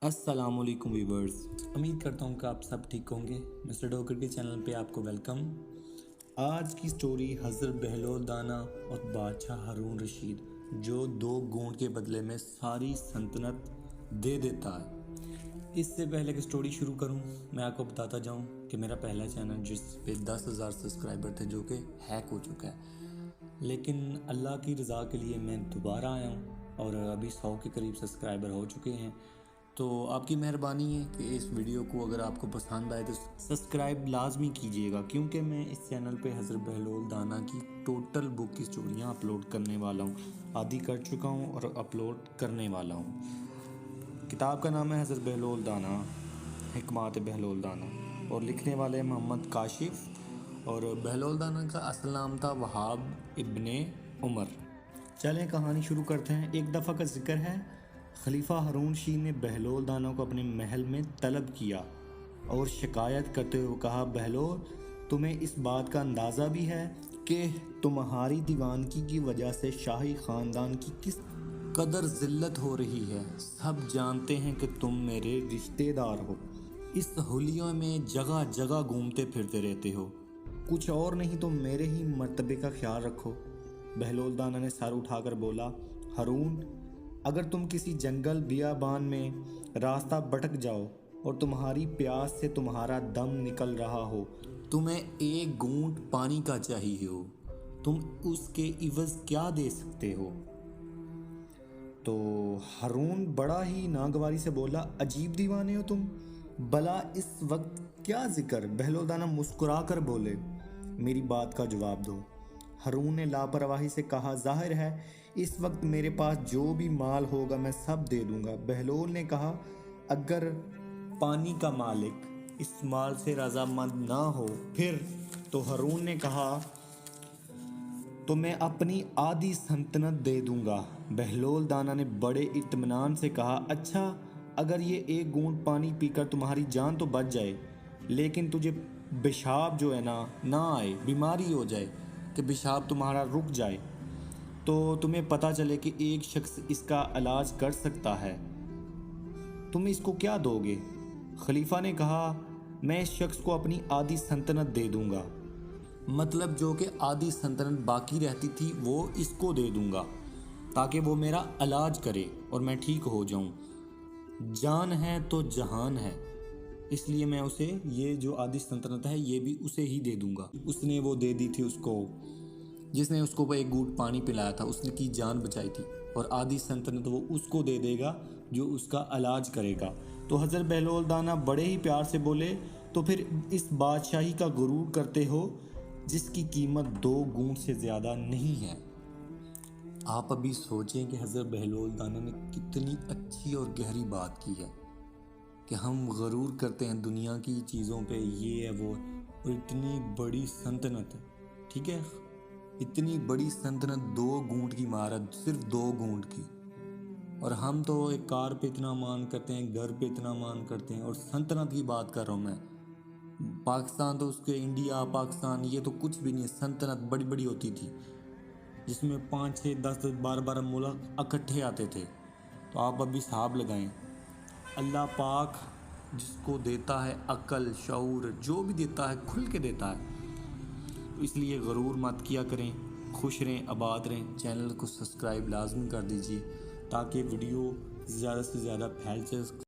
السلام علیکم ویورز، امید کرتا ہوں کہ آپ سب ٹھیک ہوں گے۔ مسٹر ڈاکر کے چینل پہ آپ کو ویلکم۔ آج کی سٹوری حضرت بہلول دانا اور بادشاہ ہارون رشید، جو 2 گونٹ کے بدلے میں ساری سلطنت دے دیتا ہے۔ اس سے پہلے کہ سٹوری شروع کروں، میں آپ کو بتاتا جاؤں کہ میرا پہلا چینل جس پہ 10,000 سبسکرائبر تھے جو کہ ہیک ہو چکا ہے، لیکن اللہ کی رضا کے لیے میں دوبارہ آیا ہوں اور ابھی 100 کے قریب سبسکرائبر ہو چکے ہیں۔ تو آپ کی مہربانی ہے کہ اس ویڈیو کو اگر آپ کو پسند آئے تو سبسکرائب لازمی کیجئے گا، کیونکہ میں اس چینل پہ حضرت بہلول دانا کی ٹوٹل بک کی سٹوریاں اپلوڈ کرنے والا ہوں، آدھی کر چکا ہوں اور اپلوڈ کرنے والا ہوں۔ کتاب کا نام ہے حضرت بہلول دانا، حکمات بہلول دانا، اور لکھنے والے محمد کاشف، اور بہلول دانا کا اصل نام تھا وہاب ابن عمر۔ چلیں کہانی شروع کرتے ہیں۔ ایک دفعہ کا ذکر ہے، خلیفہ ہارون رشید نے بہلول دانا کو اپنے محل میں طلب کیا اور شکایت کرتے ہوئے کہا، بہلول، تمہیں اس بات کا اندازہ بھی ہے کہ تمہاری دیوانگی کی وجہ سے شاہی خاندان کی کس قدر ذلت ہو رہی ہے؟ سب جانتے ہیں کہ تم میرے رشتہ دار ہو، اس حلیوں میں جگہ جگہ گھومتے پھرتے رہتے ہو، کچھ اور نہیں تو میرے ہی مرتبے کا خیال رکھو۔ بہلول دانا نے سر اٹھا کر بولا، ہارون، اگر تم کسی جنگل بیابان میں راستہ بھٹک جاؤ اور تمہاری پیاس سے تمہارا دم نکل رہا ہو، تمہیں 1 گھونٹ پانی کا چاہیے ہو، تم اس کے عوض کیا دے سکتے ہو؟ تو ہارون بڑا ہی ناگواری سے بولا، عجیب دیوانے ہو تم، بھلا اس وقت کیا ذکر؟ بہلول دانا مسکرا کر بولے، میری بات کا جواب دو۔ ہارون نے لاپرواہی سے کہا، ظاہر ہے اس وقت میرے پاس جو بھی مال ہوگا میں سب دے دوں گا۔ بہلول نے کہا، اگر پانی کا مالک اس مال سے رضامند نہ ہو پھر؟ تو ہارون نے کہا، تو میں اپنی آدھی سلطنت دے دوں گا۔ بہلول دانا نے بڑے اطمینان سے کہا، اچھا، اگر یہ 1 گھونٹ پانی پی کر تمہاری جان تو بچ جائے، لیکن تجھے پیشاب جو ہے نہ آئے، بیماری ہو جائے کہ پیشاب تمہارا رک جائے، تو تمہیں پتہ چلے کہ ایک شخص اس کا علاج کر سکتا ہے، تم اس کو کیا دو گے؟ خلیفہ نے کہا، میں اس شخص کو اپنی آدھی سلطنت دے دوں گا، مطلب جو کہ آدھی سلطنت باقی رہتی تھی وہ اس کو دے دوں گا، تاکہ وہ میرا علاج کرے اور میں ٹھیک ہو جاؤں۔ جان ہے تو جہان ہے، اس لیے میں اسے یہ جو آدھی سلطنت ہے یہ بھی اسے ہی دے دوں گا۔ اس نے وہ دے دی تھی اس کو، جس نے اس کو 1 گھونٹ پانی پلایا تھا، اس نے کی جان بچائی تھی، اور آدھی سلطنت وہ اس کو دے دے گا جو اس کا علاج کرے گا۔ تو حضرت بہلول دانا بڑے ہی پیار سے بولے، تو پھر اس بادشاہی کا غرور کرتے ہو جس کی قیمت 2 گھونٹ سے زیادہ نہیں ہے؟ آپ ابھی سوچیں کہ حضرت بہلول دانا نے کتنی اچھی اور گہری بات کی ہے کہ ہم غرور کرتے ہیں دنیا کی چیزوں پہ، یہ ہے وہ، اور اتنی بڑی سلطنت، ٹھیک ہے، اتنی بڑی سلطنت 2 گھونٹ کی مہارت، صرف 2 گھونٹ کی، اور ہم تو ایک کار پہ اتنا مان کرتے ہیں، گھر پہ اتنا مان کرتے ہیں، اور سلطنت کی بات کر رہا ہوں میں۔ پاکستان تو اس کے انڈیا، پاکستان یہ تو کچھ بھی نہیں ہے، سلطنت بڑی بڑی ہوتی تھی جس میں 5 6 10 12 ملک اکٹھے آتے تھے۔ تو آپ ابھی حساب لگائیں، اللہ پاک جس کو دیتا ہے عقل، شعور، جو بھی دیتا ہے کھل کے دیتا ہے، تو اس لیے غرور مت کیا کریں، خوش رہیں، آباد رہیں۔ چینل کو سبسکرائب لازمی کر دیجیے تاکہ ویڈیو زیادہ سے زیادہ پھیل سکے۔